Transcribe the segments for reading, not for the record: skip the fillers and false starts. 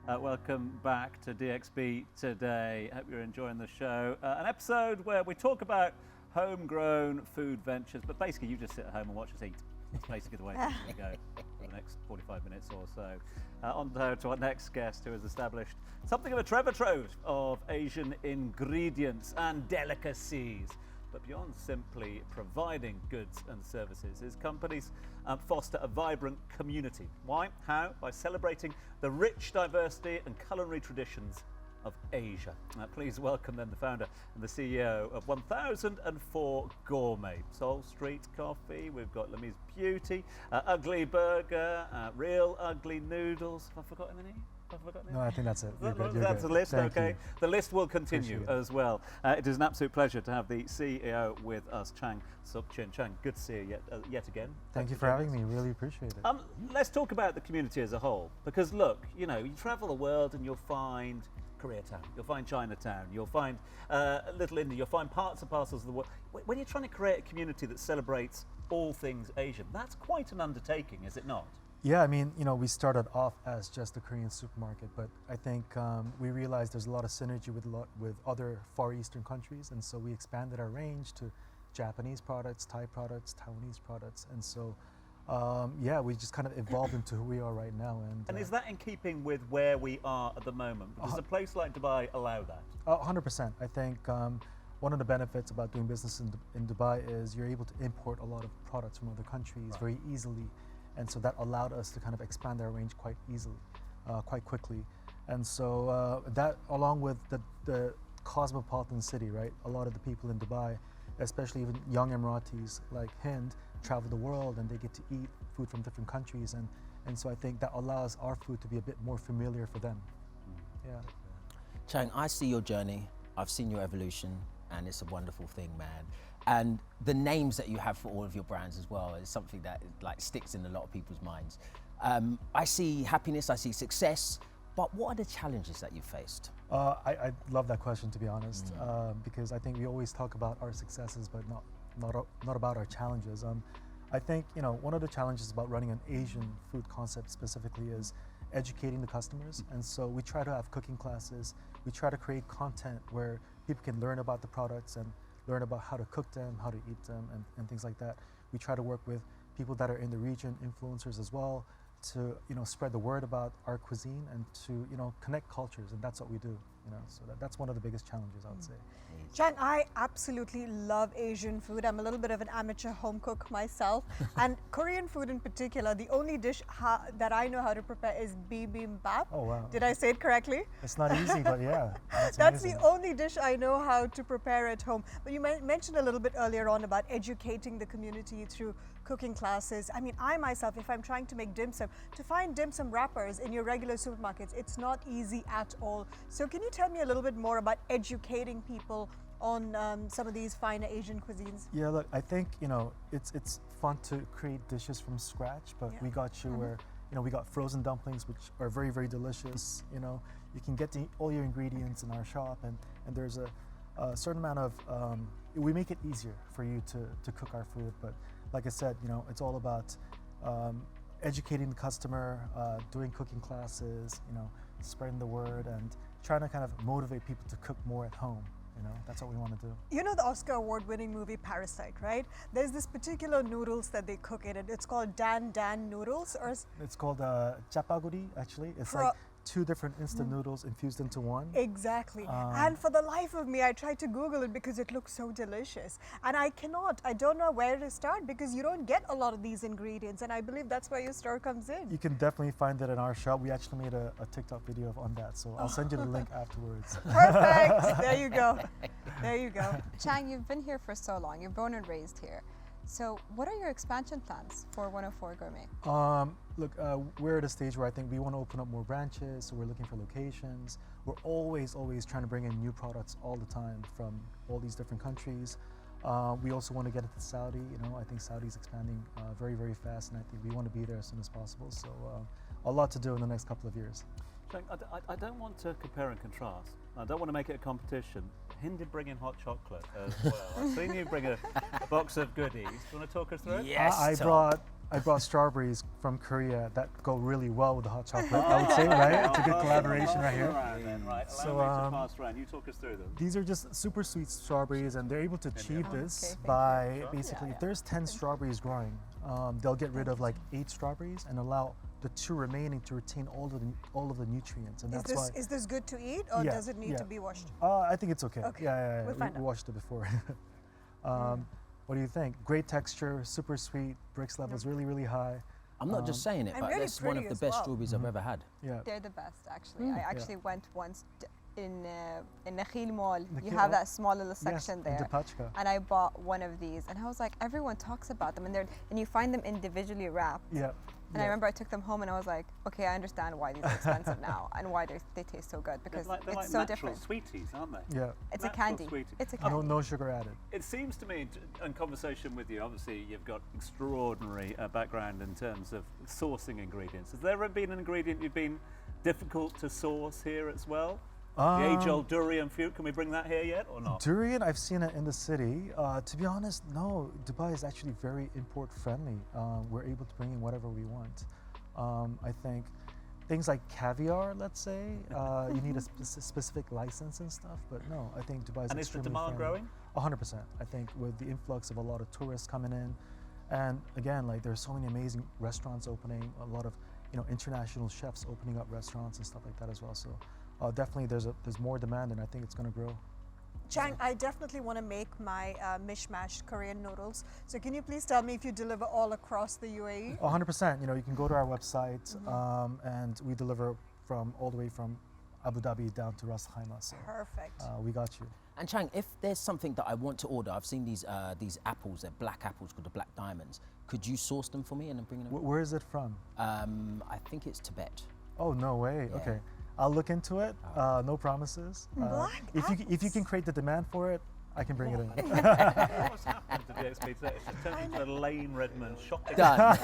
Welcome back to DXB today. Hope you're enjoying the show. An episode where we talk about homegrown food ventures, but basically you just sit at home and watch us eat. That's basically the way we go for the next 45 minutes or so. On to our next guest, who has established something of a treasure trove of Asian ingredients and delicacies. But beyond simply providing goods and services, his companies foster a vibrant community. Why? How? By celebrating the rich diversity and culinary traditions of Asia. Please welcome then the founder and the CEO of 1004 Gourmet. Seoul Street Coffee, we've got Lemi's Beauty, Ugly Burger, Real Ugly Noodles. Have I forgotten any? No, I think that's it. That's the list, Thank okay. you. The list will continue as well. It is an absolute pleasure to have the CEO with us, Chang Sup Shin. Chang, good to see you yet again. Thank you for having me. Really appreciate it. Let's talk about the community as a whole, because look, you travel the world and you'll find Koreatown, you'll find Chinatown, you'll find Little India, you'll find parts and parcels of the world. When you're trying to create a community that celebrates all things Asian, that's quite an undertaking, is it not? Yeah, I mean, we started off as just a Korean supermarket, but I think we realized there's a lot of synergy with other Far Eastern countries, and so we expanded our range to Japanese products, Thai products, Taiwanese products, and so yeah, we just kind of evolved into who we are right now. And is that in keeping with where we are at the moment? Does a place like Dubai allow that? 100%. I think one of the benefits about doing business in Dubai is you're able to import a lot of products from other countries very easily. And so that allowed us to kind of expand our range quite easily, quite quickly. And so that, along with the cosmopolitan city, right? A lot of the people in Dubai, especially even young Emiratis like Hind, travel the world and they get to eat food from different countries. And so I think that allows our food to be a bit more familiar for them. Yeah. Chang, I see your journey. I've seen your evolution, and it's a wonderful thing, man. And the names that you have for all of your brands as well is something that sticks in a lot of people's minds. I see happiness, I see success, but what are the challenges that you've faced? I love that question, to be honest, because I think we always talk about our successes, but not about our challenges. I think one of the challenges about running an Asian food concept specifically is educating the customers, and so we try to have cooking classes. We try to create content where people can learn about the products and learn about how to cook them, how to eat them, and things like that. We try to work with people that are in the region, influencers as well, to spread the word about our cuisine and to connect cultures, and that's what we do. So that's one of the biggest challenges, I would say. Chang, I absolutely love Asian food. I'm a little bit of an amateur home cook myself, and Korean food in particular. The only dish that I know how to prepare is bibimbap. Oh wow! Did I say it correctly? It's not easy, but yeah, that's the only dish I know how to prepare at home. But you mentioned a little bit earlier on about educating the community through cooking classes. I mean, I myself, if I'm trying to make dim sum, to find dim sum wrappers in your regular supermarkets, it's not easy at all. So can you tell me a little bit more about educating people on some of these finer Asian cuisines? Yeah, look, I think it's fun to create dishes from scratch, but we got you where we got frozen dumplings, which are very, very delicious. You can get all your ingredients in our shop, and there's a certain amount of we make it easier for you to cook our food. But like I said, it's all about educating the customer, doing cooking classes, spreading the word, and trying to kind of motivate people to cook more at home. That's what we want to do. You know the Oscar award-winning movie Parasite, right? There's this particular noodles that they cook in it. It's called Dan noodles, or it's called chapaguri. Actually, it's like two different instant noodles infused into one. Exactly. And for the life of me, I tried to Google it because it looks so delicious. And I don't know where to start because you don't get a lot of these ingredients. And I believe that's where your store comes in. You can definitely find it in our shop. We actually made a TikTok video on that. So I'll send you the link afterwards. Perfect. There you go. There you go. Chang, you've been here for so long. You're born and raised here. So what are your expansion plans for 104 Gourmet? Look, we're at a stage where I think we want to open up more branches, so we're looking for locations. We're always trying to bring in new products all the time from all these different countries. We also want to get into Saudi. I think Saudi's expanding very, very fast, and I think we want to be there as soon as possible. So a lot to do in the next couple of years. I don't want to compare and contrast. I don't want to make it a competition. Hind did bring in hot chocolate as well. I've seen you bring a box of goodies. Do you want to talk us through it? Yes. I brought I brought strawberries from Korea that go really well with the hot chocolate. I would say, right? It's a good collaboration right here. Right. So, Allow me to pass around. You talk us through them. These are just super sweet strawberries, and they're able to achieve this thank you. by basically, if there's 10 strawberries growing, they'll get rid of like 8 strawberries and allow the 2 remaining to retain all of the nutrients, and that's why. Is this good to eat, or Yeah, does it need yeah. to be washed? I think it's okay. Okay, Yeah. we'll find We out. washed it before. What do you think? Great texture, super sweet, Brix levels really, really high. I'm not just saying it, and but really that's one of pretty the as best well. strawberries I've ever had. Yeah. They're the best, actually. I actually went once in Nakhil Mall. You Nakhil have Mall? that small little Yes, section in there. Depachka. And I bought one of these, and I was like, everyone talks about them, and you find them individually wrapped. Yeah. And I remember I took them home, and I was like, okay, I understand why these are expensive now, and why they taste so good, because They're it's like so natural different. sweeties, aren't they? Yeah. It's a natural candy. sweetie. It's a candy. No sugar added. It seems to me, in conversation with you, obviously you've got extraordinary background in terms of sourcing ingredients. Has there ever been an ingredient you've been difficult to source here as well? The age-old durian fruit, can we bring that here yet or not? Durian, I've seen it in the city. To be honest, no. Dubai is actually very import friendly. We're able to bring in whatever we want. I think things like caviar, let's say, you need a specific license and stuff. But no, I think Dubai is And is the extremely demand friendly. growing? 100%. I think with the influx of a lot of tourists coming in, and again, like there's so many amazing restaurants opening, a lot of international chefs opening up restaurants and stuff like that as well. So definitely there's more demand, and I think it's going to grow. Chang, I definitely want to make my mishmashed Korean noodles. So can you please tell me if you deliver all across the UAE? 100%. You can go to our website, and we deliver from all the way from Abu Dhabi down to Ras Al Khaimah. So Perfect. we got you. And Chang, if there's something that I want to order, I've seen these apples, they're black apples called the black diamonds. Could you source them for me and then bring them? Where is it from? I think it's Tibet. Oh, no way. Yeah. Okay. I'll look into it. No promises. Black If you can create the demand for it, I can bring it in. What's happened to DXB today? It's just turned into a Lane Redmond shopping. Done.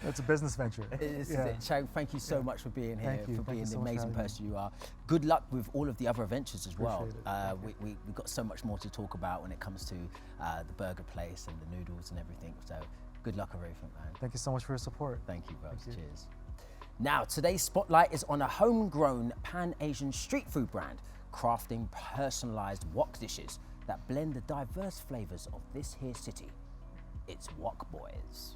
It's a business venture. This is Yeah. it. Chang, thank you so much for being here, Thank you. for Thank being you the so much for amazing having me. person you are. Good luck with all of the other adventures as well. Appreciate it. We've got so much more to talk about when it comes to the burger place and the noodles and everything. So good luck with everything, man. Thank you so much for your support. Thank you, bro. Thank you. Cheers. Now, today's spotlight is on a homegrown Pan-Asian street food brand crafting personalized wok dishes that blend the diverse flavors of this here city. It's Wok Boys.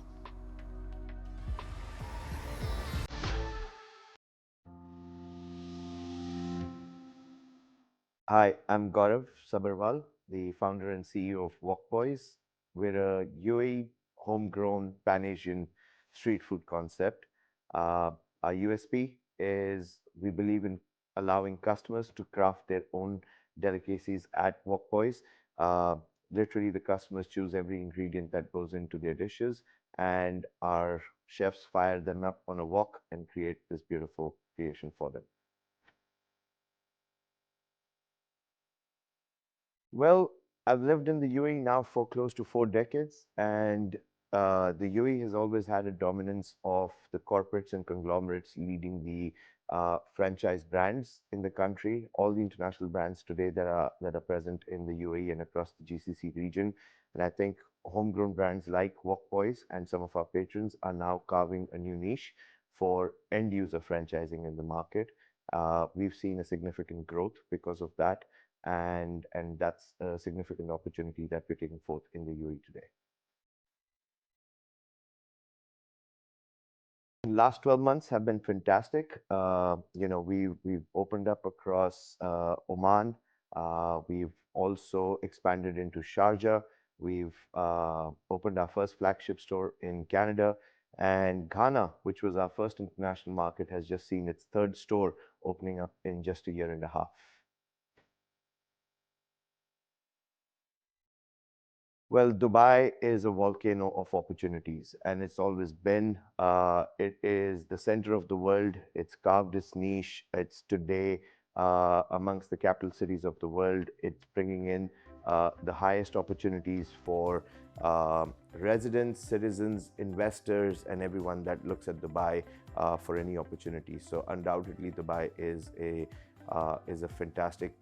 Hi, I'm Gaurav Sabarwal, the founder and CEO of Wok Boys. We're a UAE homegrown Pan-Asian street food concept. Our USP is we believe in allowing customers to craft their own delicacies at Wok Boys. Literally, the customers choose every ingredient that goes into their dishes, and our chefs fire them up on a wok and create this beautiful creation for them. Well, I've lived in the UAE now for close to 4 decades, and the UAE has always had a dominance of the corporates and conglomerates leading the franchise brands in the country. All the international brands today that are present in the UAE and across the GCC region, and I think homegrown brands like Wok Boys and some of our patrons are now carving a new niche for end user franchising in the market. We've seen a significant growth because of that. And that's a significant opportunity that we're taking forth in the UAE today. The last 12 months have been fantastic. We've opened up across Oman. We've also expanded into Sharjah. We've opened our first flagship store in Canada, and Ghana, which was our first international market, has just seen its 3rd store opening up in just a year and a half. Well, Dubai is a volcano of opportunities, and it's always been. It is the center of the world. It's carved its niche. It's today amongst the capital cities of the world. It's bringing in the highest opportunities for residents, citizens, investors, and everyone that looks at Dubai for any opportunity. So undoubtedly, Dubai is a fantastic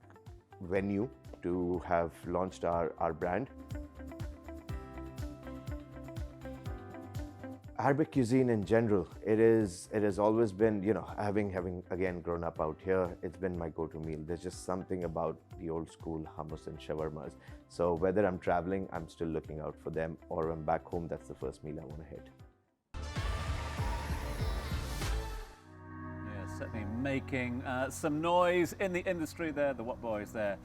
venue to have launched our brand. Arabic cuisine in general, it has always been, you know, having again grown up out here, it's been my go-to meal. There's just something about the old school hummus and shawarmas. So whether I'm traveling, I'm still looking out for them, or I'm back home, that's the first meal I want to hit. Yeah, certainly making some noise in the industry there. The What Boys there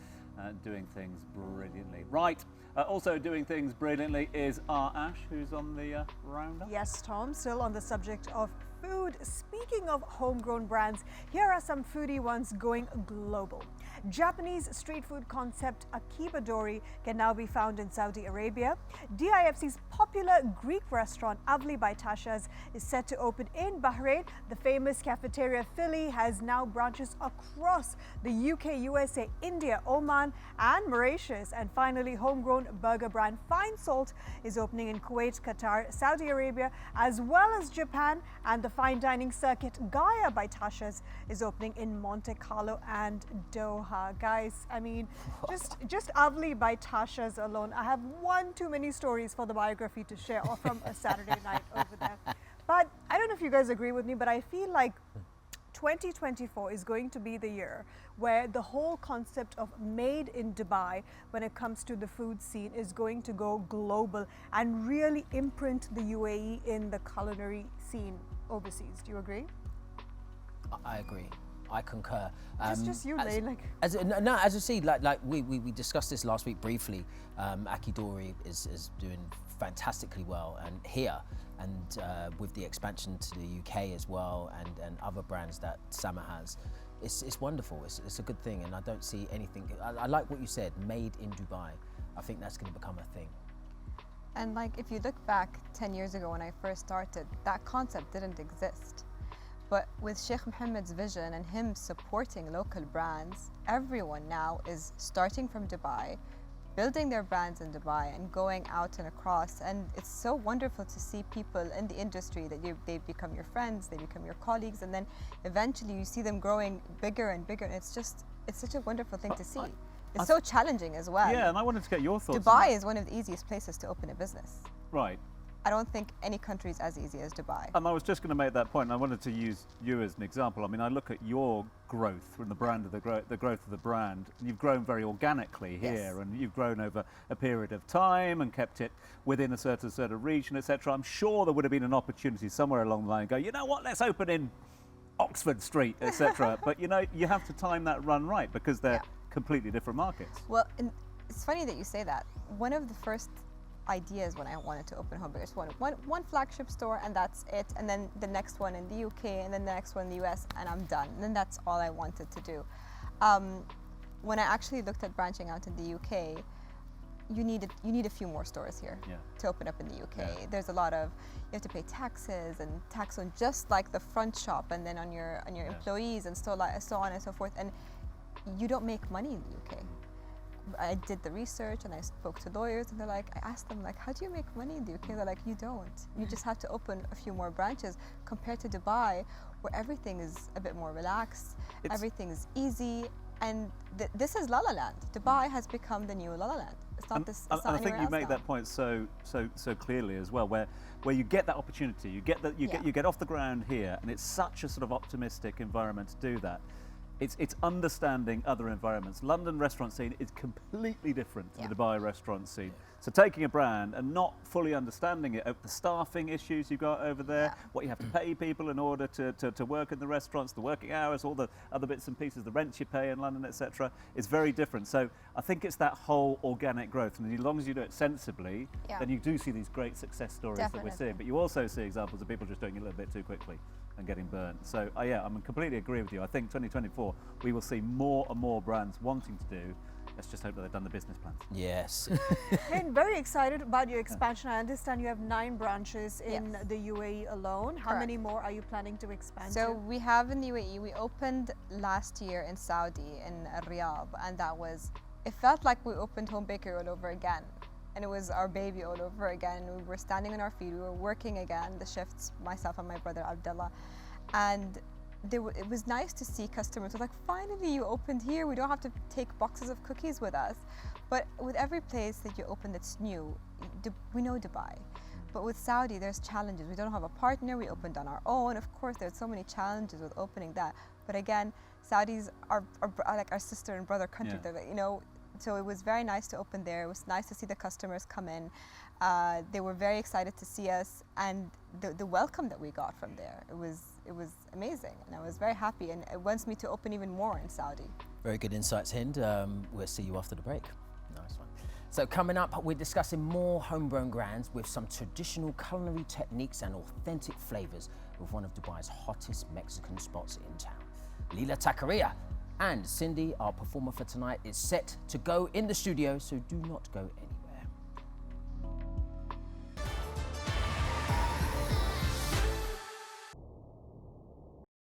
doing things brilliantly. Right. Also doing things brilliantly is our Ash, who's on the roundup. Yes, Tom, still on the subject of food. Speaking of homegrown brands, here are some foodie ones going global. Japanese street food concept Akibadori can now be found in Saudi Arabia. DIFC's popular Greek restaurant Avli by Tasha's is set to open in Bahrain. The famous cafeteria Philly has now branches across the UK, USA, India, Oman and Mauritius. And finally, homegrown burger brand Fine Salt is opening in Kuwait, Qatar, Saudi Arabia, as well as Japan. And the fine dining circuit Gaia by Tasha's is opening in Monte Carlo and Doha. Guys, I mean, just Avli by Tasha's alone, I have one too many stories for the biography to share, or from a Saturday night over there. But I don't know if you guys agree with me, but I feel like 2024 is going to be the year where the whole concept of made in Dubai when it comes to the food scene is going to go global and really imprint the UAE in the culinary scene overseas. Do you agree? I agree. I concur. Just you, Lane. As you see, like we discussed this last week briefly. Akidori is doing fantastically well, and here, and with the expansion to the UK as well, and other brands that Sama has, it's wonderful. It's a good thing, and I don't see anything. I like what you said, made in Dubai. I think that's going to become a thing. And like, if you look back 10 years ago when I first started, that concept didn't exist. But with Sheikh Mohammed's vision and him supporting local brands, everyone now is starting from Dubai, building their brands in Dubai and going out and across. And it's so wonderful to see people in the industry that they become your friends, they become your colleagues, and then eventually you see them growing bigger and bigger. And it's such a wonderful thing to see. It's so challenging as well. Yeah, and I wanted to get your thoughts. Dubai is one of the easiest places to open a business. Right. I don't think any country is as easy as Dubai. And I was just going to make that point, and I wanted to use you as an example. I mean, I look at your growth from the brand of the growth of the brand. And you've grown very organically here, Yes. and you've grown over a period of time and kept it within a certain region, etc. I'm sure there would have been an opportunity somewhere along the line to go, you know what, let's open in Oxford Street, etc. But you know, you have to time that run right because they're completely different markets. Well, it's funny that you say that. One of the first ideas when I wanted to open home bakers, one flagship store and that's it, and then the next one in the UK, and then the next one in the US, and I'm done. And then that's all I wanted to do. When I actually looked at branching out in the UK, you need a few more stores here to open up in the UK. Yeah. There's a lot of, you have to pay taxes and tax on just like the front shop, and then on your employees, and so on and so forth. And you don't make money in the UK. I did the research and I spoke to lawyers, and I asked them, how do you make money in the UK? They're like, you don't. You just have to open a few more branches compared to Dubai, where everything is a bit more relaxed, everything is easy, and this is La La Land. Dubai has become the new La La Land. It's not this. It's not I think anywhere you else make now. that point so clearly as well, where you get that opportunity, you get off the ground here, and it's such a sort of optimistic environment to do that. It's understanding other environments. London restaurant scene is completely different to the Dubai restaurant scene. So taking a brand and not fully understanding it, the staffing issues you've got over there, what you have to pay people in order to work in the restaurants, the working hours, all the other bits and pieces, the rent you pay in London, etc., is very different. So I think it's that whole organic growth, and as long as you do it sensibly, then you do see these great success stories that we're seeing. But you also see examples of people just doing it a little bit too quickly and getting burnt. So yeah, I completely agree with you. I think 2024 we will see more and more brands wanting to do. Let's just hope that they've done the business plans. Yes. I'm very excited about your expansion. I understand you have 9 branches in the UAE alone. How many more are you planning to expand So to? we have in the UAE, we opened last year in Saudi, in Riyadh, and it felt like we opened Home Bakery all over again. And it was our baby all over again. We were standing on our feet, we were working again, the shifts, myself and my brother Abdullah. And it was nice to see customers were like, finally you opened here, we don't have to take boxes of cookies with us. But with every place that you open that's new, we know Dubai. But with Saudi, there's challenges. We don't have a partner. We opened on our own. Of course, there's so many challenges with opening that. But again, Saudis are like our sister and brother country. Yeah. They're, you know, so it was very nice to open there. It was nice to see the customers come in. They were very excited to see us, and the welcome that we got from there, it was amazing, and I was very happy, and it wants me to open even more in Saudi. Very good insights, Hind. We'll see you after the break. Nice one. So coming up, we're discussing more homegrown brands with some traditional culinary techniques and authentic flavors with one of Dubai's hottest Mexican spots in town. Leela Taqueria and Cindy, our performer for tonight, is set to go in the studio, so do not go anywhere.